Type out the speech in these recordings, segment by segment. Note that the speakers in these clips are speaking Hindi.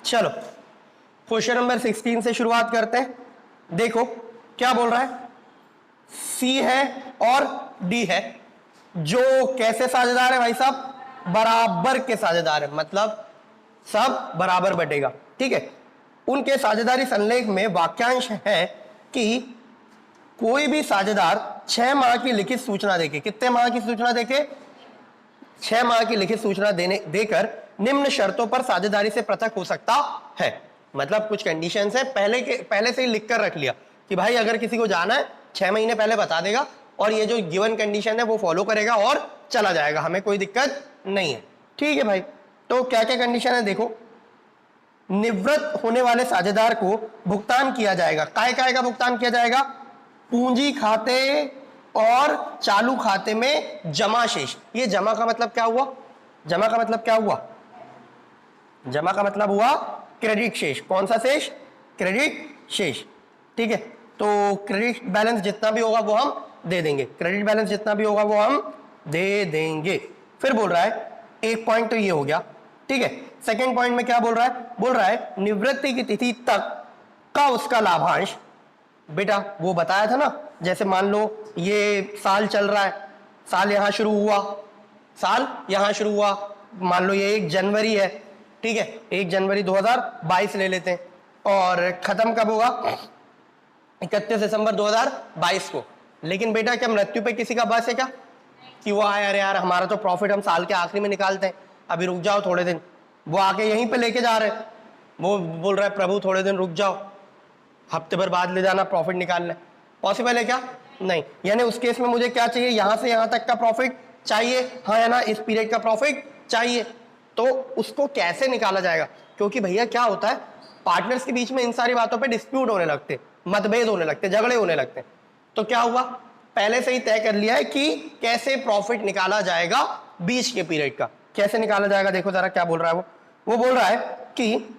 चलो क्वेश्चन नंबर 16 से शुरुआत करते हैं। देखो क्या बोल रहा है, सी है और डी है, जो कैसे साझेदार है भाई साहब, बराबर के साझेदार है, मतलब सब बराबर बटेगा, ठीक है। उनके साझेदारी संलेख में वाक्यांश है कि कोई भी साझेदार 6 माह की लिखित सूचना देके, कितने माह की सूचना देके, 6 माह की लिखित सूचना देकर निम्न शर्तों पर साझेदारी से पृथक हो सकता है। मतलब कुछ कंडीशन है, पहले से ही लिख कर रख लिया कि भाई अगर किसी को जाना है 6 महीने पहले बता देगा और ये जो गिवन कंडीशन है वो फॉलो करेगा और चला जाएगा, हमें कोई दिक्कत नहीं है, ठीक है भाई। तो क्या क्या कंडीशन है देखो, निवृत्त होने वाले साझेदार को भुगतान किया जाएगा, काय काय का भुगतान किया जाएगा, पूंजी खाते और चालू खाते में जमा शेष। ये जमा का मतलब क्या हुआ, जमा का मतलब क्या हुआ, जमा का मतलब हुआ क्रेडिट शेष। कौन सा शेष, क्रेडिट शेष, ठीक है। तो क्रेडिट बैलेंस जितना भी होगा वो हम दे देंगे, क्रेडिट बैलेंस जितना भी होगा वो हम दे देंगे। फिर बोल रहा है, एक पॉइंट तो ये हो गया, ठीक है। सेकंड पॉइंट में क्या बोल रहा है, बोल रहा है निवृत्ति की तिथि तक का उसका लाभांश, बेटा वो बताया था ना, जैसे मान लो ये साल चल रहा है, साल यहां शुरू हुआ, साल यहां शुरू हुआ, मान लो ये 1 जनवरी है, ठीक है, 1 जनवरी 2022 ले लेते हैं और खत्म कब होगा, 31 दिसंबर 2022 को। लेकिन बेटा क्या मृत्यु पे किसी का बस है क्या, कि वो आया अरे यार हमारा तो प्रॉफिट हम साल के आखिरी में निकालते हैं, अभी रुक जाओ थोड़े दिन, वो आके यहीं पे लेके जा रहे हैं, वो बोल रहा है प्रभु थोड़े दिन रुक जाओ, हफ्ते भर बाद ले जाना प्रॉफिट निकालना, पॉसिबल है क्या, नहीं। यानी उस केस में मुझे क्या चाहिए, यहां से यहां तक का प्रॉफिट चाहिए, हाँ या ना, इस पीरियड का प्रॉफिट चाहिए। तो उसको कैसे निकाला जाएगा, क्योंकि भैया क्या होता है, पार्टनर्स के बीच में इन सारी बातों पे डिस्प्यूट होने लगते, मतभेद होने लगते, झगड़े होने लगते। तो क्या हुआ, पहले से ही तय कर लिया है कि कैसे प्रॉफिट निकाला जाएगा बीच के पीरियड का, कैसे निकाला जाएगा। देखो जरा क्या बोल रहा है वो बोल रहा है कि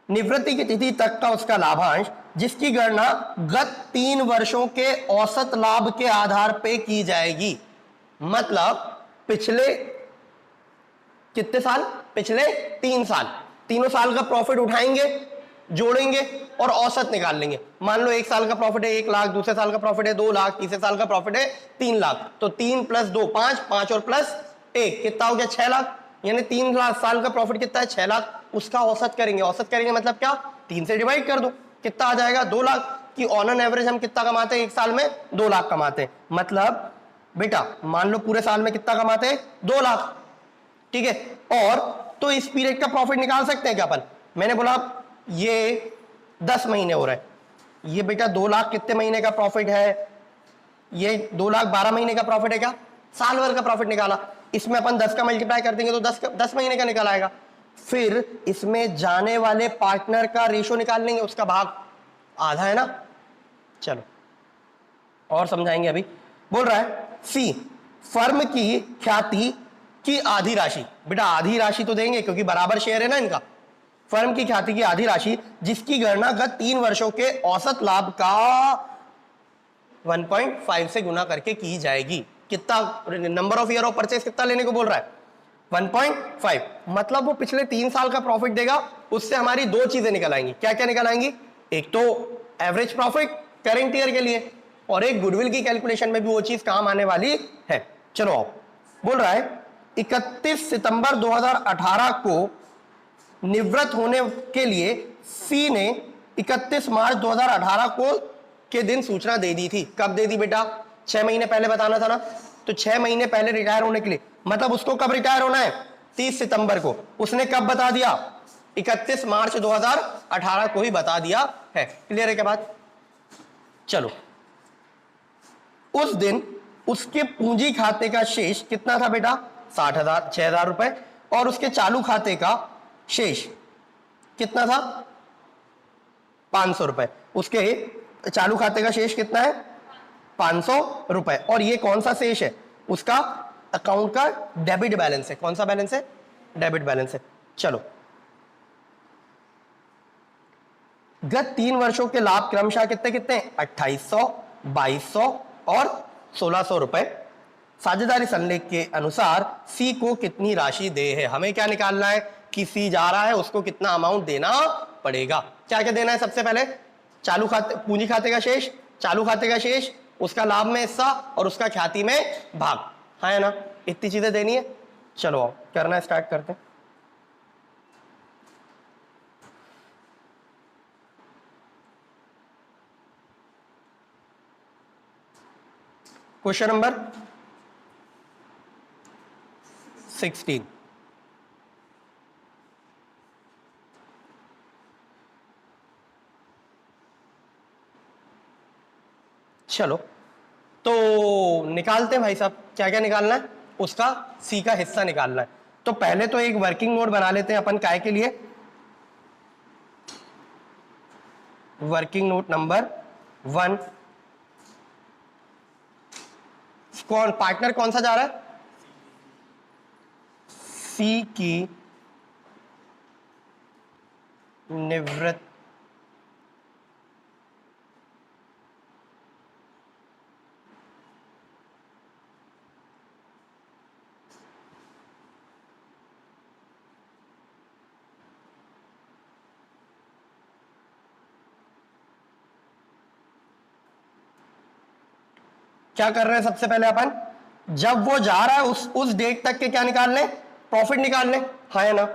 निवृत्ति की तिथि तक का उसका लाभांश जिसकी गणना गत 3 वर्षों के औसत लाभ के आधार पे की जाएगी। मतलब पिछले कितने साल, पिछले 3 साल, तीनों साल का प्रॉफिट उठाएंगे, जोड़ेंगे और औसत निकाल लेंगे। मान लो 1 साल का प्रॉफिट है 1 लाख, दूसरे साल का प्रॉफिट है 2 लाख, तीसरे साल का प्रॉफिट है 3 लाख, तो 3 + 2 5, 5 और +1 कितना हो गया, 6 लाख। यानी 3 साल का प्रॉफिट कितना है, 6 लाख। उसका औसत करेंगे, औसत करेंगे मतलब क्या, 3 से डिवाइड कर दो, कितना आ जाएगा, 2 लाख। कि ऑन एन एवरेज हम कितना कमाते हैं एक साल में, 2 लाख कमाते हैं। मतलब बेटा मान लो पूरे साल में कितना कमाते हैं, 2 लाख, ठीक है। और तो इस पीरियड का प्रॉफिट निकाल सकते हैं क्या अपन, मैंने बोला ये 10 महीने हो रहे हैं, ये बेटा 2 लाख कितने महीने का प्रॉफिट है, ये 2 लाख 12 महीने का प्रॉफिट है क्या, साल भर का प्रॉफिट निकाला। इसमें अपन 10 का मल्टीप्लाई कर देंगे तो 10 महीने का निकल आएगा। फिर इसमें जाने वाले पार्टनर का रेशो निकाल लेंगे, उसका भाग आधा है ना। चलो और समझाएंगे अभी। बोल रहा है सी, फर्म की ख्याति की आधी राशि, बेटा आधी राशि तो देंगे क्योंकि बराबर शेयर है ना इनका। फर्म की ख्याति की आधी राशि जिसकी गणना गत 3 वर्षों के औसत लाभ का 1.5 से गुना करके की जाएगी। कितना, number of year of purchase कितना लेने को बोल रहा है, 1.5। मतलब वो पिछले 3 साल का प्रॉफिट देगा, उससे हमारी 2 चीजें निकल आएंगी। क्या क्या निकल आएंगी, एक तो एवरेज प्रॉफिट करेंट ईयर के लिए, और एक गुडविल की कैलकुलेशन में भी वो चीज काम आने वाली है। चलो आओ, बोल रहा है 31 सितंबर 2018 को निवृत्त होने के लिए सी ने 31 मार्च 2018 को के दिन सूचना दे दी थी। कब दे दी बेटा, 6 महीने पहले बताना था ना, तो 6 महीने पहले रिटायर होने के लिए, मतलब उसको कब रिटायर होना है, 30 सितंबर को। उसने कब बता दिया, 31 मार्च 2018 को ही बता दिया है। क्लियर है क्या बात। चलो उस दिन उसके पूंजी खाते का शेष कितना था बेटा, 60,000, 6,000 रुपए, और उसके चालू खाते का शेष कितना था, 500 रुपए। उसके चालू खाते का शेष कितना है, 500 रुपए। और ये कौन सा शेष है, उसका अकाउंट का डेबिट बैलेंस है। कौन सा बैलेंस है, डेबिट बैलेंस है। चलो गत 3 वर्षों के लाभ क्रमशः कितने कितने, 2800, 2200 और 1600 रुपए। साझेदारी संलेख के अनुसार सी को कितनी राशि दे है, हमें क्या निकालना है, कि सी जा रहा है उसको कितना अमाउंट देना पड़ेगा। क्या क्या देना है? सबसे पहले चालू खाते, पूंजी खाते का शेष, चालू खाते का शेष, उसका लाभ में हिस्सा और उसका ख्याति में भाग, है ना? इतनी चीजें देनी है। चलो आओ करना स्टार्ट करते हैं। Question number 16। चलो तो निकालते हैं भाई साहब, क्या क्या निकालना है? उसका सी का हिस्सा निकालना है। तो पहले तो एक वर्किंग नोट बना लेते हैं अपन काय के लिए। Working note number 1। कौन पार्टनर कौन सा जा रहा है? सी की निवृत्ति क्या कर रहे हैं? सबसे पहले अपन जब वो जा रहा है उस डेट तक के क्या निकाल लें? प्रॉफिट निकाल लें, है ना?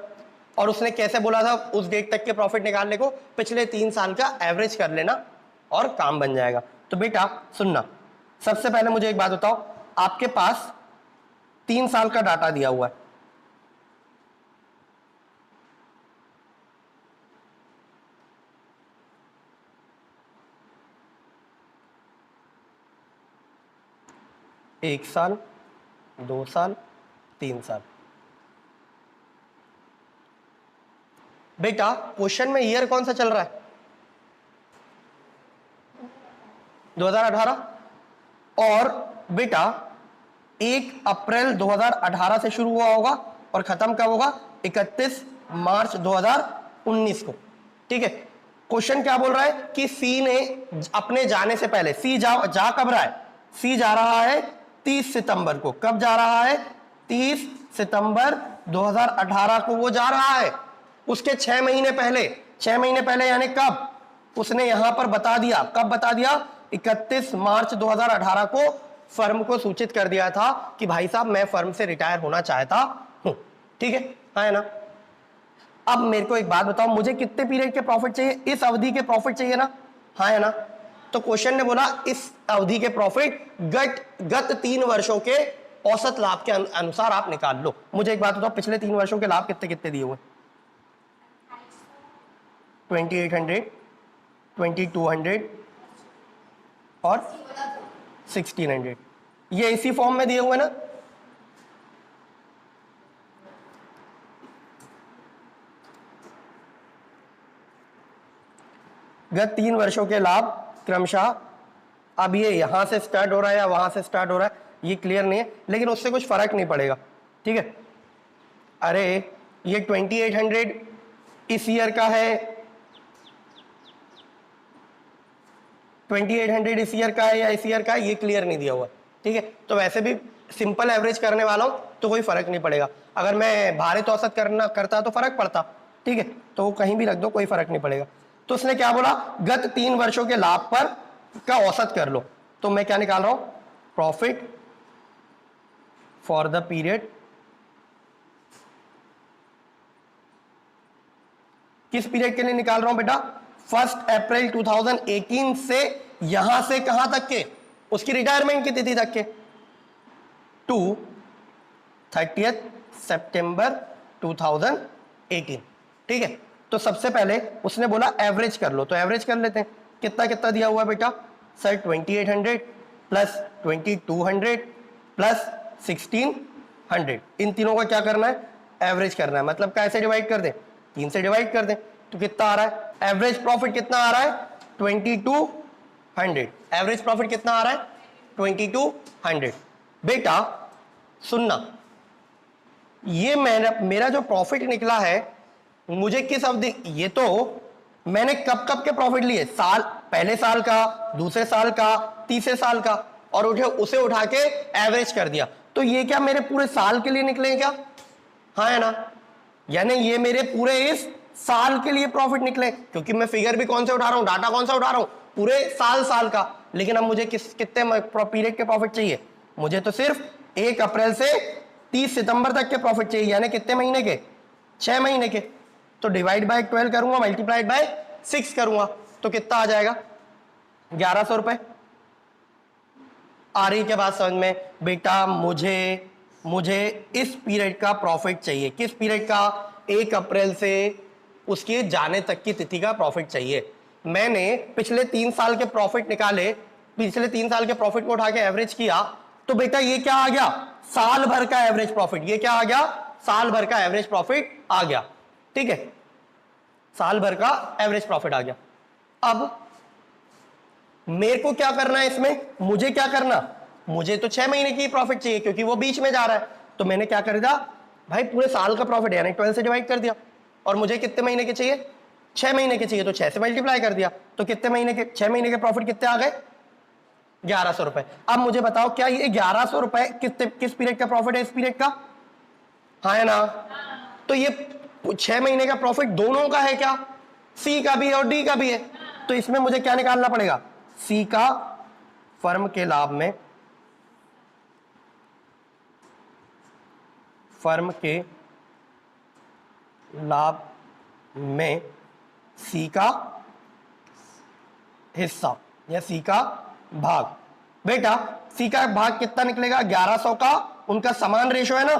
और उसने कैसे बोला था उस डेट तक के प्रॉफिट निकालने को? पिछले 3 साल का एवरेज कर लेना और काम बन जाएगा। तो बेटा सुनना, सबसे पहले मुझे एक बात बताओ, आपके पास 3 साल का डाटा दिया हुआ है, एक साल, 2 साल, 3 साल। बेटा क्वेश्चन में ईयर कौन सा चल रहा है? 2018। और बेटा 1 अप्रैल 2018 से शुरू हुआ होगा और खत्म कब होगा? 31 मार्च 2019 को। ठीक है, क्वेश्चन क्या बोल रहा है कि सी ने अपने जाने से पहले, सी जा कब रहा है? सी जा रहा है 30 सितंबर को। कब जा रहा है? 30 सितंबर 2018 को वो जा रहा है। उसके 6 महीने पहले, 6 महीने पहले यानी कब? उसने यहां पर बता दिया, कब बता दिया? 31 मार्च 2018 को फर्म को सूचित कर दिया था कि भाई साहब मैं फर्म से रिटायर होना चाहता हूं। ठीक है ना? अब मेरे को एक बात बताओ, मुझे कितने पीरियड के प्रॉफिट चाहिए? इस अवधि के प्रॉफिट चाहिए ना, है ना? तो क्वेश्चन ने बोला इस अवधि के प्रॉफिट गत 3 वर्षों के औसत लाभ के अनुसार आप निकाल लो। मुझे एक बात बताओ, पिछले 3 वर्षों के लाभ कितने कितने दिए हुए? 2800, 2200 और 1600। ये इसी फॉर्म में दिए हुए ना? गत 3 वर्षों के लाभ क्रमशः, अब ये यहां से स्टार्ट हो रहा है या वहां से स्टार्ट हो रहा है ये क्लियर नहीं है, लेकिन उससे कुछ फर्क नहीं पड़ेगा। ठीक है, अरे ये 2800 इस ईयर का है, 2800 इस ईयर का है या इस ईयर का है, ये क्लियर नहीं दिया हुआ। ठीक है, तो वैसे भी सिंपल एवरेज करने वाला हूं तो कोई फर्क नहीं पड़ेगा। अगर मैं भारित औसत करता तो फर्क पड़ता। ठीक है, तो वो कहीं भी रख दो, कोई फर्क नहीं पड़ेगा। तो उसने क्या बोला? गत 3 वर्षों के लाभ पर का औसत कर लो। तो मैं क्या निकाल रहा हूं? प्रॉफिट फॉर द पीरियड, किस पीरियड के लिए निकाल रहा हूं बेटा? 1 अप्रैल 2018 से यहां से कहां तक के? उसकी रिटायरमेंट की तिथि तक के, टू 30 सितंबर 2018। ठीक है, तो सबसे पहले उसने बोला एवरेज कर लो, तो एवरेज कर लेते हैं। कितना कितना दिया हुआ है बेटा? सर 2800 प्लस 2200 प्लस 1600, इन तीनों का क्या करना है? एवरेज करना है। मतलब कैसे डिवाइड कर दें? 3 से डिवाइड कर दें। तो कितना आ रहा है? एवरेज प्रॉफिट कितना आ रहा है? 2200। एवरेज प्रॉफिट कितना आ रहा है? 2200। बेटा सुनना, ये मेरा जो प्रॉफिट निकला है, मुझे किस अवधि, ये तो मैंने कब कब के प्रॉफिट लिए? साल, पहले साल का, दूसरे साल का, तीसरे साल का, और उसे उठा के एवरेज कर दिया। तो ये क्या मेरे पूरे साल के लिए निकले क्या? हाँ है ना? यानी ये मेरे पूरे इस साल के लिए प्रॉफिट निकले, क्योंकि मैं फिगर भी कौन से उठा रहा हूं, डाटा कौन सा उठा रहा हूं, पूरे साल का। लेकिन अब मुझे कितने पीरियड के प्रॉफिट चाहिए, मुझे तो सिर्फ 1 अप्रैल से 30 सितंबर तक के प्रॉफिट चाहिए, यानी कितने महीने के, 6 महीने के। तो डिवाइड बाय 12 करूंगा, मल्टीप्लाइड बाय 6 करूंगा, तो कितना आ जाएगा, 1100 रुपए। आ रही क्या बात समझ में बेटा? मुझे इस पीरियड का प्रॉफिट चाहिए। किस पीरियड का? 1 अप्रैल से उसके जाने तक की तिथि का प्रॉफिट चाहिए। मैंने पिछले 3 साल के प्रॉफिट निकाले, पिछले 3 साल के प्रॉफिट को उठा के एवरेज किया, तो बेटा ये क्या आ गया, साल भर का एवरेज प्रॉफिट। ये क्या आ गया, साल भर का एवरेज प्रॉफिट आ गया। ठीक है, साल भर का एवरेज प्रॉफिट आ गया। अब मेरे को क्या करना है इसमें, मुझे क्या करना, मुझे तो 6 महीने की प्रॉफिट चाहिए, क्योंकि वो बीच में जा रहा है। तो मैंने क्या कर दिया भाई, पूरे साल का प्रॉफिट यानी 12 से डिवाइड कर दिया। और मुझे कितने महीने के चाहिए, 6 महीने के चाहिए, तो 6 से मल्टीप्लाई कर दिया। तो कितने महीने के, 6 महीने के प्रॉफिट कितने आ गए, 1100 रुपए। अब मुझे बताओ, क्या ये 1100 रुपए किस पीरियड का प्रॉफिट है, इस पीरियड का? हाँ है ना? तो ये 6 महीने का प्रॉफिट दोनों का है क्या, सी का भी है और डी का भी है। तो इसमें मुझे क्या निकालना पड़ेगा, सी का फर्म के लाभ में, फर्म के लाभ में सी का हिस्सा या सी का भाग। बेटा सी का भाग कितना निकलेगा, 1100 का उनका समान रेशो है ना,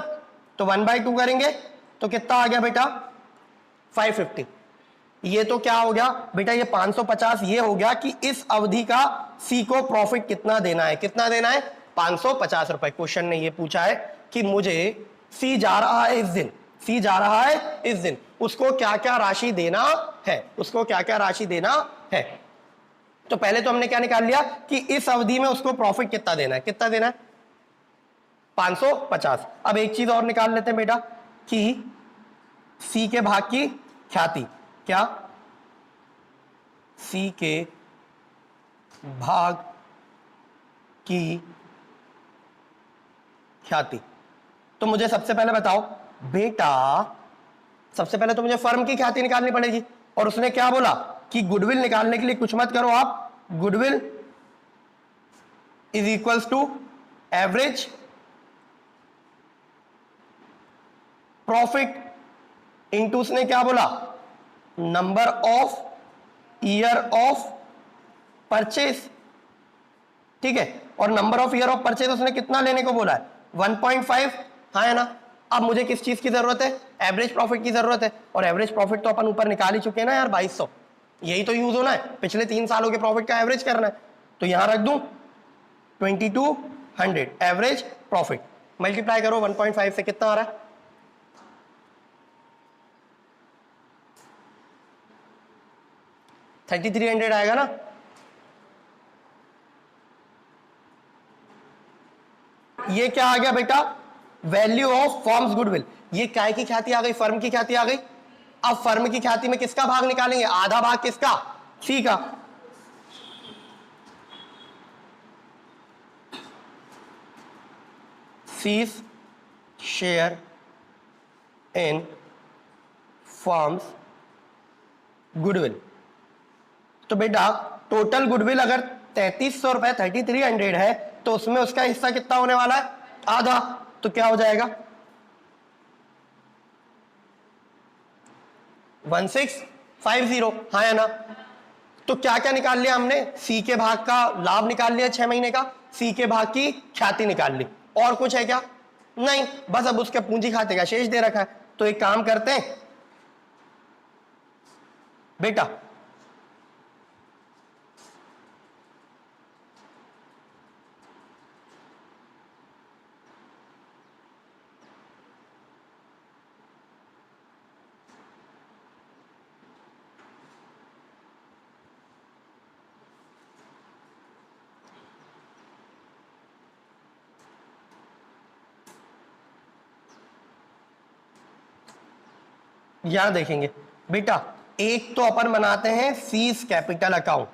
तो 1/2 करेंगे तो कितना आ गया बेटा, 550। ये तो क्या हो गया बेटा, ये 550 ये हो गया कि इस अवधि का सी को प्रॉफिट कितना देना है, कितना देना है, 550 रुपए। क्वेश्चन ने ये पूछा है कि मुझे सी जा रहा है इस दिन, सी जा रहा है इस दिन, उसको क्या क्या राशि देना है, उसको क्या क्या राशि देना है। तो पहले तो हमने क्या निकाल लिया कि इस अवधि में उसको प्रॉफिट कितना देना है, कितना देना है, 550। अब एक चीज और निकाल लेते हैं बेटा कि सी के भाग की ख्याति, क्या सी के भाग की ख्याति। तो मुझे सबसे पहले बताओ बेटा, सबसे पहले तो मुझे फर्म की ख्याति निकालनी पड़ेगी, और उसने क्या बोला कि गुडविल निकालने के लिए कुछ मत करो आप, goodwill is equals to average profit into, उसने क्या बोला, number of year of purchase. ठीक है, और number of year of purchase उसने कितना लेने को बोला है, 1.5। हाँ है ना? अब मुझे किस चीज की जरूरत है, एवरेज प्रॉफिट की जरूरत है, और एवरेज प्रॉफिट तो अपन ऊपर निकाल ही चुके हैं ना यार, 2200। यही तो यूज होना है, पिछले 3 सालों के प्रॉफिट का एवरेज करना है। तो यहां रख दूं 2200 एवरेज प्रॉफिट, मल्टीप्लाई करो 1.5 से, कितना आ रहा है, 3300 आएगा ना। ये क्या आ गया बेटा, वैल्यू ऑफ फर्म्स गुडविल। ये काय की ख्याति आ गई, फर्म की ख्याति आ गई। अब फर्म की ख्याति में किसका भाग निकालेंगे, आधा भाग किसका, सी का। C's share in firms goodwill. तो बेटा टोटल गुडविल अगर 3300 रुपए 3300 है, तो उसमें उसका हिस्सा कितना होने वाला है, आधा। तो क्या हो जाएगा, 1650। हाँ है ना? तो क्या क्या निकाल लिया हमने, सी के भाग का लाभ निकाल लिया 6 महीने का, सी के भाग की ख्याति निकाल ली, और कुछ है क्या, नहीं। बस अब उसके पूंजी खाते का शेष दे रखा है। तो एक काम करते हैं बेटा, यहां देखेंगे बेटा, एक तो अपन बनाते हैं फीस कैपिटल अकाउंट,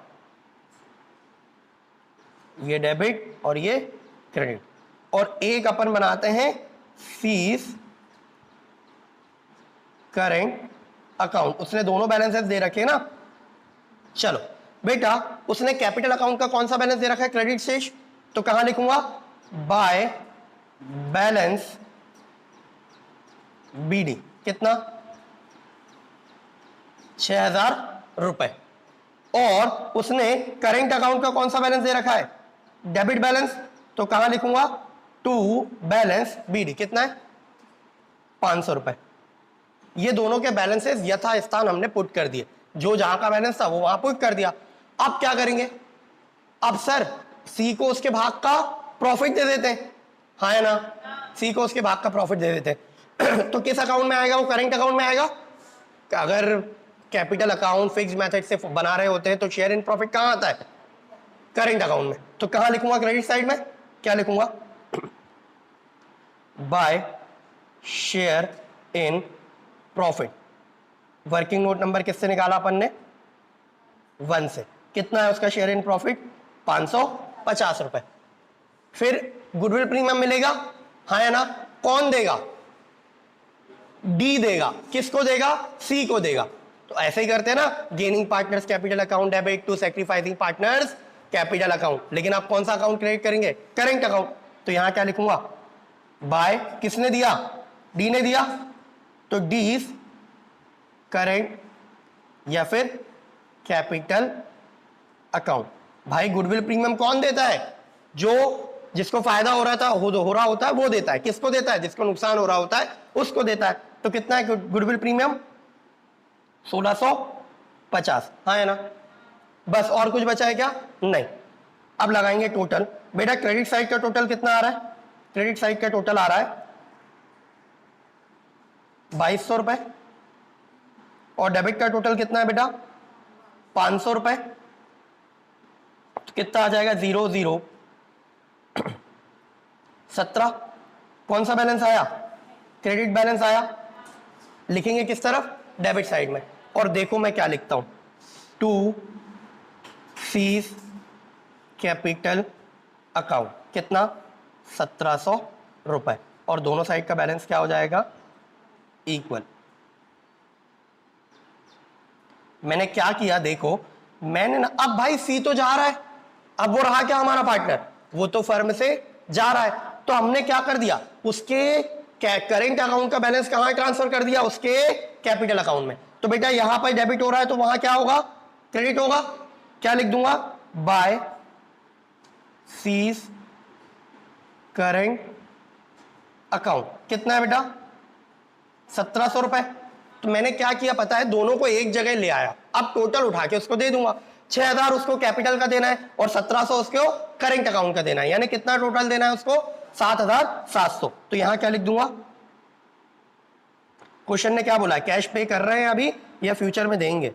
ये डेबिट और ये क्रेडिट, और एक अपन बनाते हैं फीस करेंट अकाउंट, उसने दोनों बैलेंसेस दे रखे ना। चलो बेटा, उसने कैपिटल अकाउंट का कौन सा बैलेंस दे रखा है, क्रेडिट शेष, तो कहां लिखूंगा, बाय बैलेंस बीडी, कितना, 6,000 रुपए। और उसने करेंट अकाउंट का कौन सा बैलेंस दे रखा है, डेबिट बैलेंस, तो कहां लिखूंगा, टू बैलेंस बीडी, कितना है, 500 रुपए। ये दोनों के बैलेंसेस यथा स्थान हमने पुट कर दिए, जो जहां का बैलेंस था वो वहां पुट कर दिया। अब क्या करेंगे, अब सर सी को उसके भाग का प्रॉफिट दे देते हैं, हाँ है ना, सी को उसके भाग का प्रॉफिट दे देते हैं। तो किस अकाउंट में आएगा, वो करेंट अकाउंट में आएगा। अगर कैपिटल अकाउंट फिक्स मेथड से बना रहे होते हैं तो शेयर इन प्रॉफिट कहां आता है, करेंट अकाउंट में। तो कहां लिखूंगा, क्रेडिट साइड में, क्या लिखूंगा, by share in profit. Working note number किससे निकाला अपन ने, 1 से। कितना है उसका शेयर इन प्रॉफिट, 550 रुपए। फिर गुडविल प्रीमियम मिलेगा, हाँ है ना, कौन देगा, डी देगा, किसको देगा, सी को देगा। तो ऐसे ही करते हैं ना, gaining partners capital account debit to sacrificing partners capital account. लेकिन आप कौन सा अकाउंट क्रेडिट करेंगे, करेंट अकाउंट। तो यहां क्या लिखूंगा, बाय, किसने दिया, डी ने दिया, तो डी करेंट या फिर कैपिटल अकाउंट। भाई गुडविल प्रीमियम कौन देता है, जो जिसको फायदा हो रहा होता है वो देता है, किसको देता है, जिसको नुकसान हो रहा होता है उसको देता है। तो कितना है गुडविल प्रीमियम, 1650, हाँ है ना। बस और कुछ बचा है क्या, नहीं। अब लगाएंगे टोटल। बेटा क्रेडिट साइड का टोटल कितना आ रहा है, क्रेडिट साइड का टोटल आ रहा है 2200 रुपए, और डेबिट का टोटल कितना है बेटा, 500 रुपए। तो कितना आ जाएगा, 0 0 17। कौन सा बैलेंस आया, क्रेडिट बैलेंस आया। लिखेंगे किस तरफ, डेबिट साइड में। और देखो मैं क्या लिखता हूं, टू सीज कैपिटल अकाउंट, कितना, 1700 रुपए। और दोनों साइड का बैलेंस क्या हो जाएगा, इक्वल। मैंने क्या किया देखो, मैंने ना, अब भाई सी तो जा रहा है, अब वो रहा क्या हमारा पार्टनर, वो तो फर्म से जा रहा है। तो हमने क्या कर दिया, उसके करेंट अकाउंट का बैलेंस कहां ट्रांसफर कर दिया, उसके कैपिटल अकाउंट में। तो बेटा यहां पर डेबिट हो रहा है तो वहां क्या होगा, क्रेडिट होगा। क्या लिख दूंगा, बाय सीज करेंट अकाउंट। कितना है बेटा, 1700 रुपए। तो मैंने क्या किया पता है, दोनों को एक जगह ले आया। अब टोटल उठा के उसको दे दूंगा, 6000 उसको कैपिटल का देना है और 1700 उसको करेंट अकाउंट का देना है, यानी कितना टोटल देना है उसको, 7700। तो यहां क्या लिख दूंगा, क्वेश्चन ने क्या बोला, कैश पे कर रहे हैं अभी या फ्यूचर में देंगे।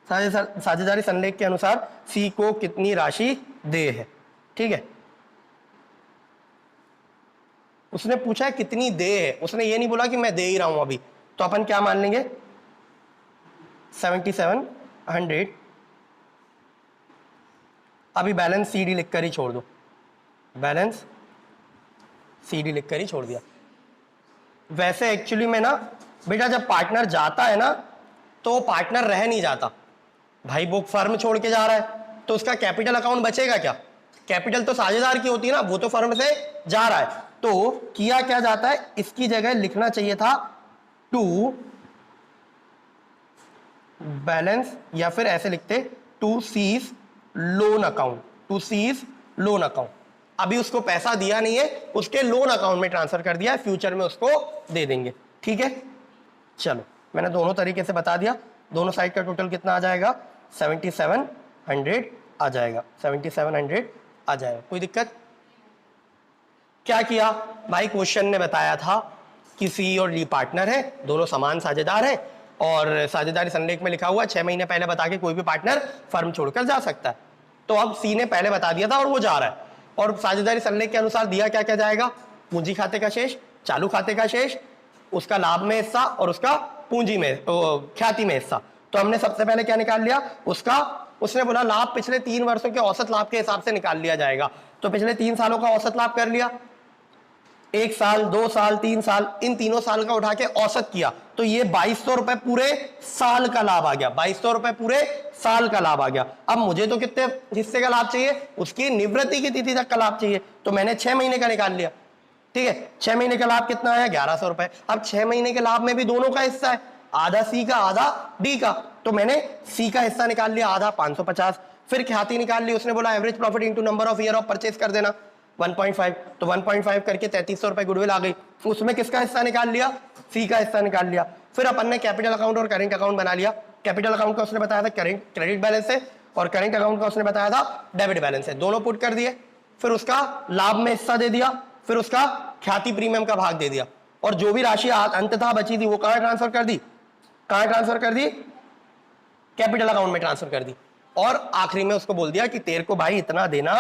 साझेदारी संलेख के अनुसार सी को कितनी राशि दे है, ठीक है। उसने पूछा है कितनी दे है, उसने ये नहीं बोला कि मैं दे ही रहा हूं अभी। तो अपन क्या मान लेंगे, 7700। अभी बैलेंस सीडी लिखकर ही छोड़ दो, बैलेंस सीडी लिखकर ही छोड़ दिया। वैसे एक्चुअली में ना बेटा, जब पार्टनर जाता है ना तो पार्टनर रह नहीं जाता। भाई वो फर्म छोड़ के जा रहा है तो उसका कैपिटल अकाउंट बचेगा क्या, कैपिटल तो साझेदार की होती है ना, वो तो फर्म से जा रहा है। तो किया क्या जाता है, इसकी जगह लिखना चाहिए था टू बैलेंस, या फिर ऐसे लिखते to C's loan account, to C's loan account. अभी उसको पैसा दिया नहीं है, उसके लोन अकाउंट में ट्रांसफर कर दिया है, फ्यूचर में उसको दे देंगे, ठीक है। चलो मैंने दोनों तरीके से बता दिया। दोनों साइड का टोटल कितना आ जाएगा, 7700 आ जाएगा, 7700 आ जाएगा। कोई दिक्कत, क्या किया भाई, क्वेश्चन ने बताया था कि सी और डी पार्टनर है, दोनों समान साझेदार है, और साझेदारी संलेख में लिखा हुआ 6 महीने पहले बता के कोई भी पार्टनर फर्म छोड़कर जा सकता है। तो अब सी ने पहले बता दिया था और वो जा रहा है, और साझेदारी संलेख के अनुसार दिया क्या क्या जाएगा, पूंजी खाते का शेष, चालू खाते का शेष, उसका लाभ में हिस्सा और उसका पूंजी में ख्याति में हिस्सा। तो हमने सबसे पहले क्या निकाल लिया, उसका उसने बोला लाभ पिछले 3 वर्षों के औसत लाभ के हिसाब से निकाल लिया जाएगा। तो पिछले 3 सालों का औसत लाभ कर लिया, 1 साल, 2 साल, 3 साल, इन तीनों साल का उठा के औसत किया, तो ये 2200 रुपए पूरे साल का लाभ आ गया। 2200 रुपए पूरे साल का लाभ आ गया। अब मुझे तो कितने हिस्से का लाभ चाहिए, उसकी निवृत्ति की तिथि तक का लाभ चाहिए, तो मैंने 6 महीने का निकाल लिया। ठीक है, 6 महीने का लाभ कितना आया, 1100 रुपए। अब 6 महीने के लाभ में भी दोनों का हिस्सा है, आधा सी का आधा डी का, तो मैंने सी का हिस्सा निकाल लिया आधा, 550। फिर ख्याति निकाल ली, उसने बोला average profit into number of year of purchase कर देना 1.5, तो 1.5 करके 3300 रुपए गुडविल आ गई। उसमें किसका हिस्सा निकाल लिया, सी का हिस्सा निकाल लिया। फिर अपन ने कैपिटल अकाउंट और करेंट अकाउंट बना लिया। कैपिटल अकाउंट का उसने बताया था क्रेडिट बैलेंस है, और करेंट अकाउंट का उसने बताया था डेबिट बैलेंस है, दोनों पुट कर दिए। फिर उसका लाभ में हिस्सा दे दिया, फिर उसका ख्याति प्रीमियम का भाग दे दिया, और जो भी राशि अंततः बची थी वो कहां ट्रांसफर कर दी, कहां ट्रांसफर कर दी, कैपिटल अकाउंट में ट्रांसफर कर दी। और आखिरी में उसको बोल दिया कि तेरे को भाई इतना देना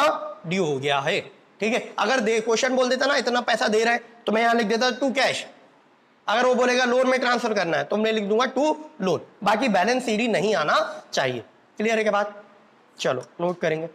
ड्यू हो गया है। ठीक है, अगर दे क्वेश्चन बोल देता ना इतना पैसा दे रहे हैं, तो मैं यहां लिख देता टू कैश। अगर वो बोलेगा लोन में ट्रांसफर करना है, तो मैं लिख दूंगा टू लोन, बाकी बैलेंस सीडी नहीं आना चाहिए। क्लियर है क्या बात, चलो नोट करेंगे।